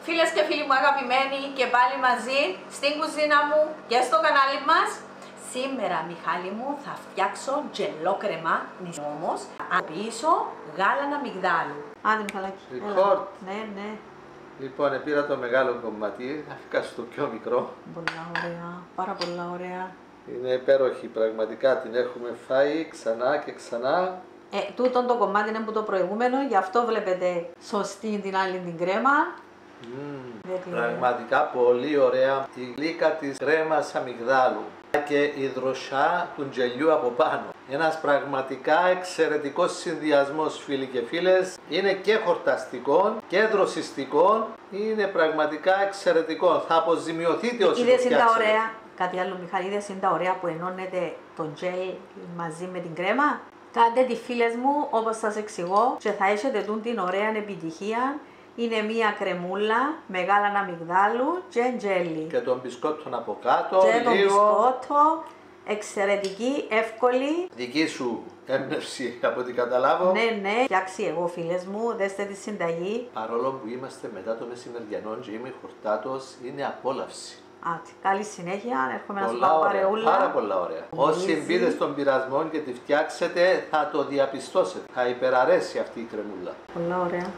Φίλες και φίλοι μου αγαπημένοι, και πάλι μαζί στην κουζίνα μου και στο κανάλι μας. Σήμερα, Μιχάλη μου, θα φτιάξω τζελό κρεμά, όμως θα πίσω γάλανα αμυγδάλου. Άντε Μιχαλάκη. Record. Ναι. Λοιπόν, πήρα το μεγάλο κομμάτι, θα φτιάξω το πιο μικρό. Πολλά ωραία, πάρα πολλά ωραία. Είναι υπέροχη, πραγματικά την έχουμε φάει ξανά και ξανά. Τούτον το κομμάτι είναι από το προηγούμενο, γι' αυτό βλέπετε σωστή την άλλη την κρέμα. Πραγματικά πολύ ωραία η γλύκα της κρέμας αμυγδάλου και η δροσιά του τζελιού από πάνω. Ένας πραγματικά εξαιρετικός συνδυασμός, φίλοι και φίλες. Είναι και χορταστικό και δροσιστικό. Είναι πραγματικά εξαιρετικό. Θα αποζημιωθείτε όσοι το φτιάξετε. Ωραία. Κάτι άλλο, Μιχάλη, είδες είναι τα ωραία που ενώνεται το τζέλ μαζί με την κρέμα. Κάντε τη, φίλες μου, όπως σας εξηγώ, και θα έχετε την ωραία επιτυχία. Είναι μία κρεμούλα με γάλανα αμυγδάλου και τζέλι. Και τον μπισκότο από κάτω, και τον μπισκότο, εξαιρετική, εύκολη. Δική σου έμπνευση από ό,τι καταλάβω. Ναι, φτιάξει εγώ, φίλες μου, δέστε τη συνταγή. Παρόλο που είμαστε μετά το μεσημεριανό και είμαι χορτάτος, είναι απόλαυση. Καλή συνέχεια, έρχομαι να σου πάω παρεούλα. Πάρα πολλά ωραία. Όσοι μπείτε στον πειρασμό και τη φτιάξετε, θα το διαπιστώσετε. Θα υπεραρέσει αυτή η κρεμούλα. Πολλά ωραία.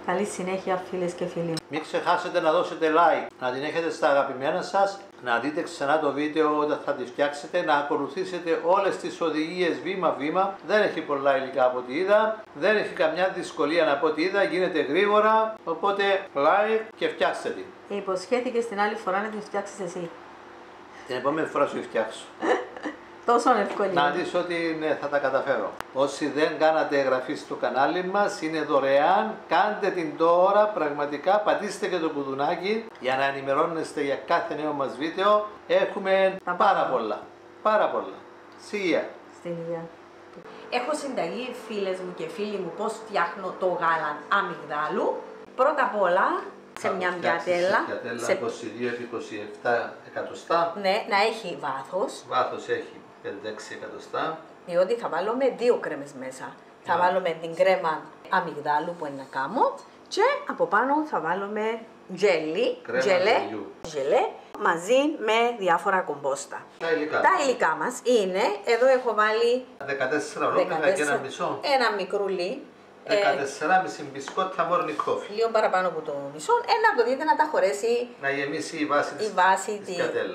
Καλή συνέχεια, φίλες και φίλοι. Μην ξεχάσετε να δώσετε like, να την έχετε στα αγαπημένα σας, να δείτε ξανά το βίντεο όταν θα τη φτιάξετε, να ακολουθήσετε όλες τις οδηγίες βήμα-βήμα. Δεν έχει πολλά υλικά από ό,τι είδα, δεν έχει καμιά δυσκολία από ό,τι είδα, γίνεται γρήγορα, οπότε like και φτιάξτε τη. Υποσχέθηκες την άλλη φορά να τη φτιάξεις εσύ. Την επόμενη φορά σου τη φτιάξω. Τόσο εύκολη. Να δεις ότι ναι, θα τα καταφέρω. Όσοι δεν κάνατε εγγραφή στο κανάλι μας, είναι δωρεάν. Κάντε την τώρα, πραγματικά. Πατήστε και το κουδουνάκι για να ενημερώνεστε για κάθε νέο μας βίντεο. Έχουμε πάρα πολλά. Σιγεία. Στην υγεία. Έχω συνταγή, φίλες μου και φίλοι μου, πώς φτιάχνω το γάλαν αμυγδάλου. Πρώτα απ' όλα, σε μια πιατέλα. Σε 22-27 εκατοστά. Ναι, να έχει βάθος. Βάθος έχει 5-6 εκατοστά. Διότι θα βάλουμε 2 κρέμες μέσα. Θα βάλουμε την κρέμα αμυγδάλου που είναι να κάνω και από πάνω θα βάλουμε γελέ μαζί με διάφορα κομπόστα. Τα υλικά μας είναι, εδώ έχω βάλει 14 ολόκληρα και ένα μισό. Ένα μικρούλι. 14,5 μπισκότα morning coffee. Λίγο παραπάνω από το μισό. Να το δείτε να τα χωρέσει. Να γεμίσει η βάση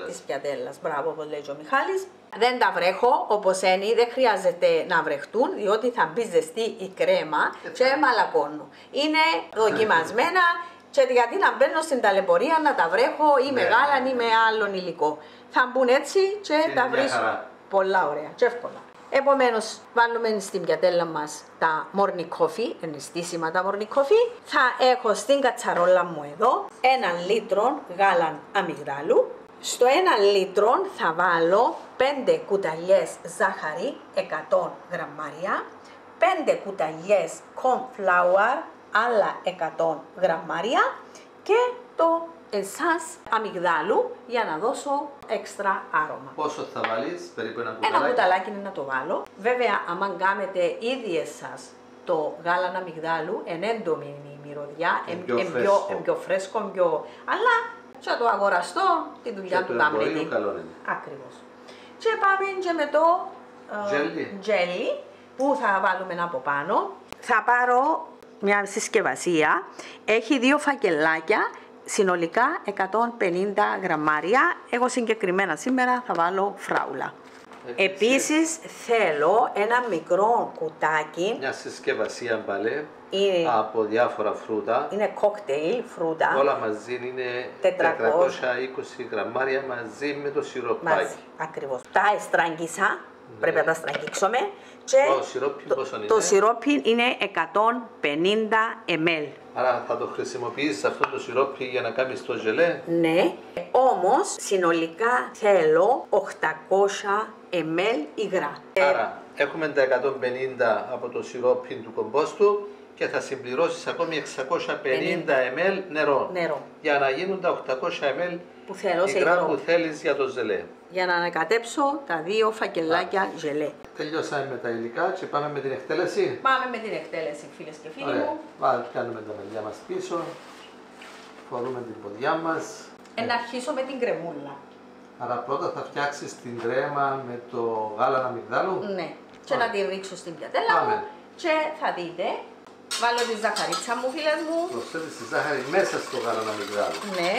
της πιατέλας. Μπράβο, όπως λέει ο Μιχάλης. Δεν τα βρέχω όπως είναι, δεν χρειάζεται να βρεχτούν, διότι θα μπει ζεστή η κρέμα και μαλακώνω. Είναι δοκιμασμένα και γιατί να μπαίνω στην ταλαιπωρία να τα βρέχω ή με γάλαν ή με άλλον υλικό. Θα μπουν έτσι και τα βρίσκω πολλά ωραία και εύκολα. Επομένως, βάλουμε στην πιατέλα μας τα morning coffee, είναι στήσιμα τα morning coffee. Θα έχω στην κατσαρόλα μου εδώ 1 λίτρο γάλαν αμυγδάλου. Στο 1 λίτρο θα βάλω 5 κουταλιές ζάχαρη, 100 γραμμάρια, 5 κουταλιές corn flour, άλλα 100 γραμμάρια και το εσάς αμυγδάλου για να δώσω έξτρα άρωμα. Πόσο θα βάλεις, περίπου ένα κουταλάκι? Ένα κουταλάκι είναι να το βάλω. Βέβαια, αν κάνετε ίδιες σας το γάλανα αμυγδάλου, είναι έντομη η μυρωδιά, πιο φρέσκο, αλλά και το αγοραστό, τη δουλειά του καμπλίτη. Ακριβώς. Και πάμε και με το τζέλι που θα βάλουμε από πάνω. Θα πάρω μια συσκευασία, έχει 2 φακελάκια, συνολικά 150 γραμμάρια. Εγώ συγκεκριμένα σήμερα θα βάλω φράουλα. Επίσης θέλω ένα μικρό κουτάκι. Μια συσκευασία μπαλέ από διάφορα φρούτα. Είναι κόκτέιλ φρούτα. Όλα μαζί είναι 420 γραμμάρια μαζί με το σιροπάκι. Ακριβώς. Τα εστράγγισα, πρέπει να τα στραγγίξουμε. Και το σιρόπι είναι 150 ml. Άρα θα το χρησιμοποιήσεις αυτό το σιρόπι για να κάνεις το ζελέ? Ναι, όμως συνολικά θέλω 800 ml υγρά. Άρα έχουμε τα 150 από το σιρόπι του κομπόστου και θα συμπληρώσεις ακόμη 650 ml νερό. Για να γίνουν τα 800 ml που θέλω σε υγρά υγρό. που θέλεις για το ζελέ. Για να ανακατέψω τα 2 φακελάκια ζελέ. Τελειώσαμε με τα υλικά και πάμε με την εκτέλεση. Πάμε με την εκτέλεση, φίλες και φίλοι μου. Πιάνουμε τα μαλλιά μας πίσω, φορούμε την ποδιά μας. Να αρχίσω με την κρεμούλα. Άρα πρώτα θα φτιάξεις την κρέμα με το γάλα αμυγδάλου. Ναι. Και να τη ρίξω στην πιατέλα μου και θα δείτε. Βάλω τη ζαχαρίτσα μου, φίλες μου. Προσθέτεις τη ζάχαρη μέσα στο γάλα αμυγδάλου. Ναι.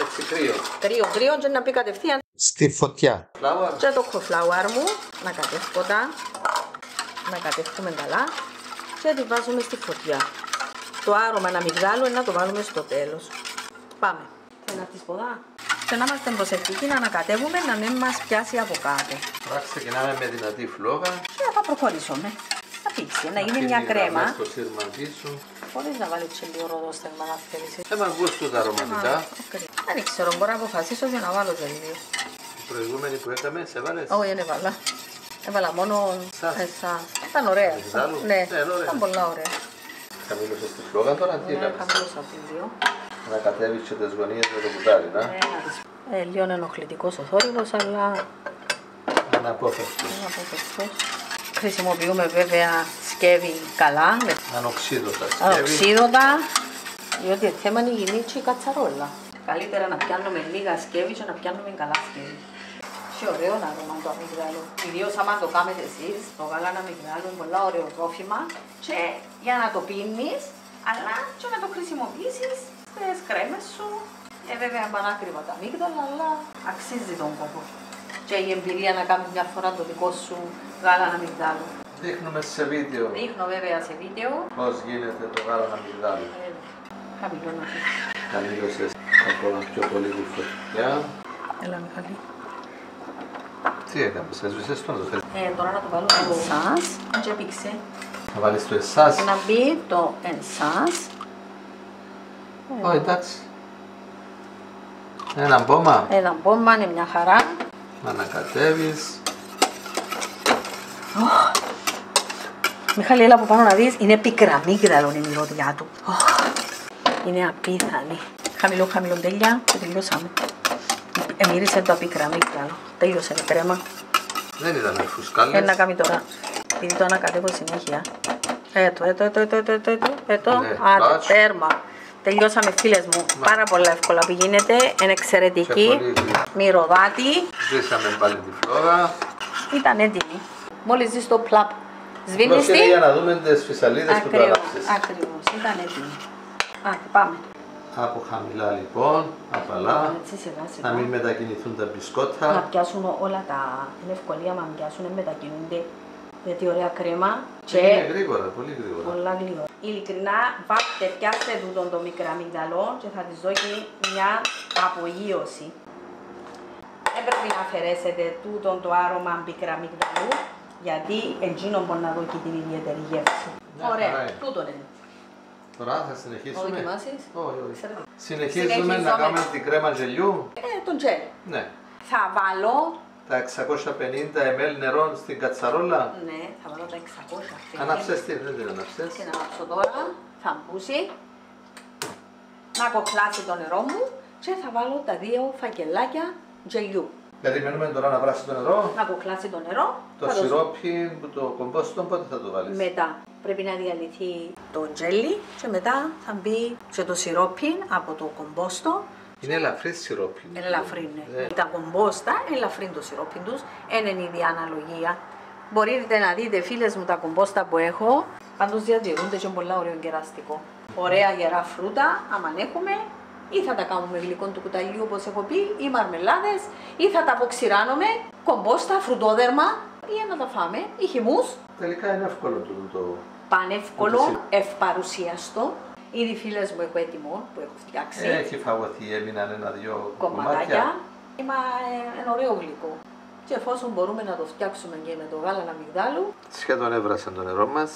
Έτσι κρύο. Κρύο και να πει κατευθείαν στη φωτιά. Και το κοφλάουαρ μου να κατεύχω τα. Να κατεύχουμε καλά. Και τη βάζουμε στη φωτιά. Το άρωμα αμυγδάλου να το βάλουμε στο τέλος. Πάμε. Και να τις ποδά. Και να είμαστε προσεκτικοί να ανακατεύουμε να μην μας πιάσει από κάτω. Τώρα ξεκινάμε με δυνατή φλόγα. Και θα προχωρήσουμε. Θα πήξει, να γίνει μια κρέμα. Στο σύρμα πίσω. Χωρίς να βάλει και λίγο ροδόστεγμα να θέλεις. Θέμα γούστου τα αρωματικά. Δεν ξέρω, μπορώ να αποφασίσω για να βάλω και λίγο. Η προηγούμενη που έκαμε, σε βάλες. Όχι, δεν έβαλα. Έβαλα μόνο εσάς. Ήταν ωραία. Ναι, ήταν πολλά ωραία. Χαμήλωσες τη φλόγα τώρα, τι έκαμες. Χαμήλωσα από τις δύο. Να κατέβεις και τις γωνίες με το κουτάλι, να. Λίγο ενοχλητικός ο θόρυβος, αλλά αναπόφευκτος. Χρησιμοποιούμε βέβαια σκεύη καλά, Ανοξίδωτα σκεύη. ανοξίδωτα, διότι θέμα είναι υγιεινή η κατσαρόλα. Καλύτερα να πιάνουμε λίγα σκεύη και να πιάνουμε καλά σκεύη. Και ωραίο άρωμα το αμυγδάλο. Ιδίως άμα το κάνετε εσείς, το γάλα αμυγδάλου είναι πολύ ωραίο τρόφιμα και για να το πίνεις, αλλά και να το χρησιμοποιήσεις στις κρέμες σου. Βέβαια πανάκριβα τα αμύγδαλα, αλλά αξίζει τον κόπο. Και η εμπειρία να κάνεις μια φορά το δικό σου γάλα αμυγδάλου. Δείχνουμε σε βίντεο. Δείχνω βέβαια σε βίντεο. Πώς γίνεται το γάλα αμυγδάλου. Χαμηλώνω. Χαμήλωσες ακόμα πιο πολύ τη φωτιά. Έλα Μιχαλή. Τι έκανες, έσβησες το να το θέλεις. Τώρα να το βάλω εσάς. Και πήξε. Θα βάλεις το εσάς. Να μπει το εσάς. Εντάξει. Ένα μπόμα. Ένα μπόμα είναι μια χαρά. Να ανακατεύεις. Μιχάλη, έλα από πάνω να δεις, είναι πικραμύγδαλο η μυρωδιά του. Είναι απίθανη. Χαμηλό τέλεια και τελειώσαμε. Μύρισε το πικραμύγδαλο. Τέλειωσε η κρέμα. Δεν ήταν φουσκάλες. Να κάνει τώρα. Επειδή το ανακατεύω συνέχεια. Άντε, τέρμα. Τελειώσαμε φίλες μου. Πάρα πολλά εύκολα πηγαίνετε. Είναι εξαιρετική. Μυρωδάτη. Σβήσαμε πάλι τη φλόγα. Ήταν έτοιμη. Μόλις δεις το πλαπ. Σβήνεις τη. Για να δούμε τις φυσαλίδες που το αλλάξεις. Ακριβώς. Ήταν έτοιμη. Πάμε. Από χαμηλά λοιπόν, απαλά. Να μην μετακινηθούν τα μπισκότα. Να πιάσουν όλα τα. Είναι ευκολία να πιάσουν, μετακινούνται. Γιατί ωραία κρέμα. Είναι γρήγορα, πολύ γρήγορα. Πολλά γρήγορα. Ειλικρινά, βάλτε, πιάστε τούτον το μικραμυγδαλό και θα της δώσει μια απογείωση. Δεν πρέπει να αφαιρέσετε τούτον το άρωμα μικραμυγδαλού, γιατί εντζήνο μπορεί να δώσει την ιδιαίτερη γεύση. Ωραία, τούτον είναι. Τώρα θα συνεχίσουμε. Θα δοκιμάσεις. Όχι. Συνεχίζουμε να κάνουμε την κρέμα γελιού. Τον τζέλ. Ναι. Θα βάλω τα 650 ml νερό στην κατσαρόλα. Ναι, θα βάλω τα 600. Ανάψες τι, δεν την ανάψες. Και να ανάψω τώρα, θα μπούσει. Να κοκλάσει το νερό μου και θα βάλω τα 2 φακελάκια γελιού. Περιμένουμε τώρα να βράσει το νερό. Να κοκλάσει το νερό. Το σιρόπι, το κομπόστο, πότε θα το βάλεις. Μετά πρέπει να διαλυθεί το τζέλι και μετά θα μπει και το σιρόπι από το κομπόστο. Είναι ελαφρύ σιρόπι. Είναι ελαφρύ, ναι. Τα κομπόστα είναι ελαφρύ το σιρόπι τους, είναι η ίδια αναλογία. Μπορείτε να δείτε φίλες μου τα κομπόστα που έχω, πάντως διατηρούνται και πολλά ωραίο κεραστικό. Ωραία γερά φρούτα, άμα έχουμε, ή θα τα κάνουμε γλυκό του κουταλιού όπως έχω πει, ή μαρμελάδες, ή θα τα αποξηράνουμε, κομπόστα, φρουτόδερμα, ή να τα φάμε, ή χυμούς. Τελικά είναι εύκολο το. Πανεύκολο, ευπαρουσιαστό. Ήδη φίλες μου έχω έτοιμο που έχω φτιάξει. Έχει φαγωθεί, έμειναν 1-2 κομματάκια. Είμαι ένα ωραίο γλυκό. Και εφόσον μπορούμε να το φτιάξουμε και με το γάλα αμυγδάλου. Σχεδόν έβρασε το νερό μας.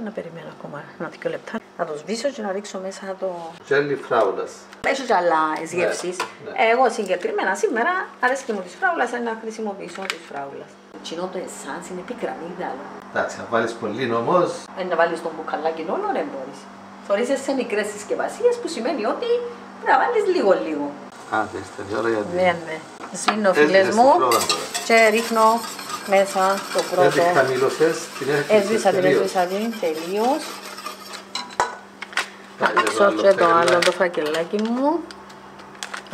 Να περιμένω ακόμα 1-2 λεπτά. Να το σβήσω και να ρίξω μέσα το. Τζέλι φράουλας. Έχει και άλλα γεύσεις. Εγώ συγκεκριμένα σήμερα αρέσκει μου τη φράουλα, να χρησιμοποιήσω τη φράουλα. Τσινό το εσάνς είναι πικραμύγδαλο. Εντάξει, να βάλεις πολύ όμως. Να βάλεις τον μπουκαλάκι όλο, δεν μπορείς. Θωρίζεις σε μικρές συσκευασίες που σημαίνει ότι πρέπει να βάλεις λίγο-λίγο. 4 ώρα γιατί. Ναι. Σβήνω, φίλες μου, και ρίχνω μέσα το πρώτο. Δεν τη χαμήλωσες, την έσβησα την τελείως. Θα ρίξω και το άλλο το φακελάκι μου.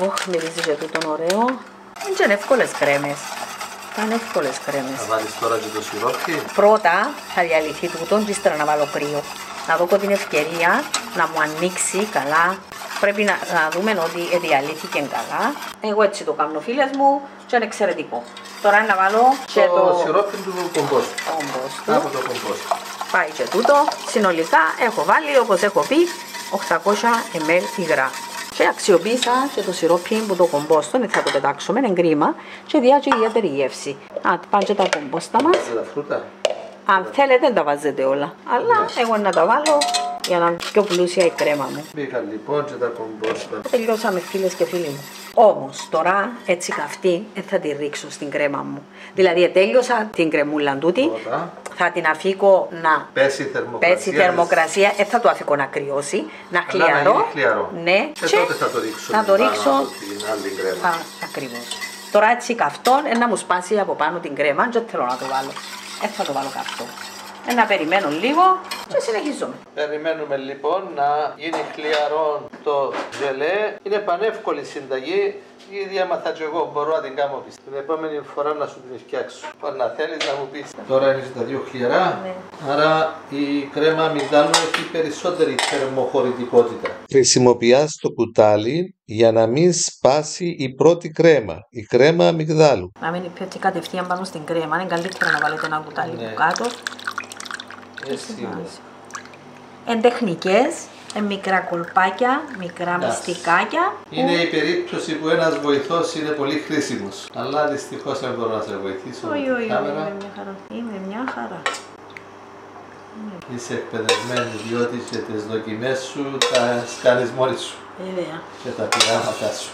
Ωχ, μυρίζει και τούτον ωραίο. Είναι εύκολες κρέμες. Είναι εύκολες κρέμες. Θα βάλεις τώρα και το σιρόπι. Πρώτα θα διαλυθεί τούτον και ύστερα να βάλω κρύο. Να δω την ευκαιρία να μου ανοίξει καλά. Πρέπει να δούμε ότι διαλύθηκε καλά. Εγώ έτσι το κάνω, φίλες μου, και είναι εξαιρετικό. Τώρα να βάλω και το σιρόπι του κομπόστου. Από το κομπόστου. Πάει και τούτο. Συνολικά έχω βάλει, όπως έχω πει, 800 ml υγρά. Και αξιοποίησα και το σιρόπι που το κομπόστο, δεν θα το πετάξουμε, είναι κρίμα, και διάτσε ιδιαίτερη γεύση. Πάνε και τα κομπόστα μας. Τα φρούτα. Αν θέλετε δεν τα βάζετε όλα, αλλά εγώ να τα βάλω για να είναι πιο πλούσια η κρέμα μου. Μπήκαν λοιπόν και τα κομπόστα. Τελειώσαμε, φίλες και φίλοι μου. Όμως τώρα έτσι καυτή θα τη ρίξω στην κρέμα μου. Δηλαδή τέλειωσα την κρεμούλα τούτη, θα την αφήκω να πέσει η θερμοκρασία, θα το αφήκω να κρυώσει, να χλιαρώ. Ναι, και τότε θα το ρίξω. Θα το ρίξω την άλλη κρέμα. Ακριβώς. Τώρα έτσι καυτό να μου σπάσει από πάνω την κρέμα, δεν θέλω να το βάλω. Θα το βάλω καυτό. Να περιμένω λίγο και συνεχίζουμε. Περιμένουμε λοιπόν να γίνει χλιαρό το ζελέ. Είναι πανεύκολη συνταγή. Ήδη έμαθα και εγώ, μπορώ να την κάνω πίσω. Την επόμενη φορά να σου την φτιάξω. Να θέλεις να μου πεις. Τώρα είναι τα δύο χλιαρά. Ναι. Άρα η κρέμα αμυγδάλου έχει περισσότερη θερμοχωρητικότητα. Χρησιμοποιάς το κουτάλι για να μην σπάσει η πρώτη κρέμα, η κρέμα αμυγδάλου. Να μην πιω κατευθείαν πάνω στην κρέμα, είναι καλύτερο να βάλετε ένα κουτάλι από κάτω. Εν τεχνικές, μικρά κολπάκια, μικρά μυστικάκια. Είναι η περίπτωση που ένας βοηθός είναι πολύ χρήσιμος. Αλλά δυστυχώς δεν μπορώ να σε βοηθήσω. Όχι, είμαι μια χαρά. Είσαι εκπαιδευμένη διότι και τις δοκιμές σου τα κάνεις μόνη σου. Βέβαια. Και τα πειράματά σου.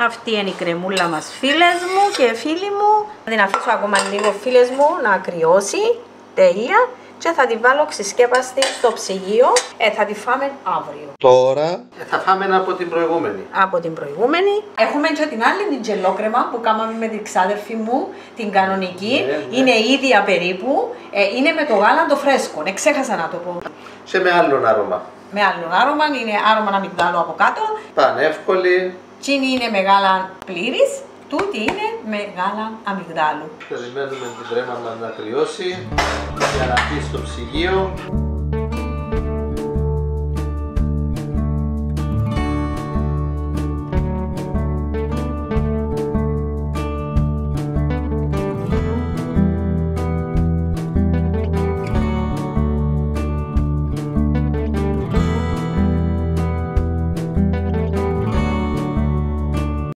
Αυτή είναι η κρεμούλα μας, φίλες μου και φίλοι μου. Θα την αφήσω ακόμα λίγο, φίλες μου, να κρυώσει τέλεια. Και θα τη βάλω ξεσκέπαστη στο ψυγείο. Θα τη φάμε αύριο. Τώρα θα φάμε από την προηγούμενη. Από την προηγούμενη. Έχουμε και την άλλη την τζελόκρεμα που κάναμε με την ξάδερφη μου, την κανονική. Ναι. Είναι ίδια περίπου. Είναι με το γάλα το φρέσκο. Ξέχασα να το πω. Και με άλλον άρωμα. Με άλλον άρωμα. Είναι άρωμα αμυγδάλου από κάτω. Πανεύκολη. Τσίνη είναι με γάλα πλήρης. Τούτη είναι με γάλα αμυγδάλου. Περιμένουμε την κρέμα μας να κρυώσει για να μπει στο ψυγείο.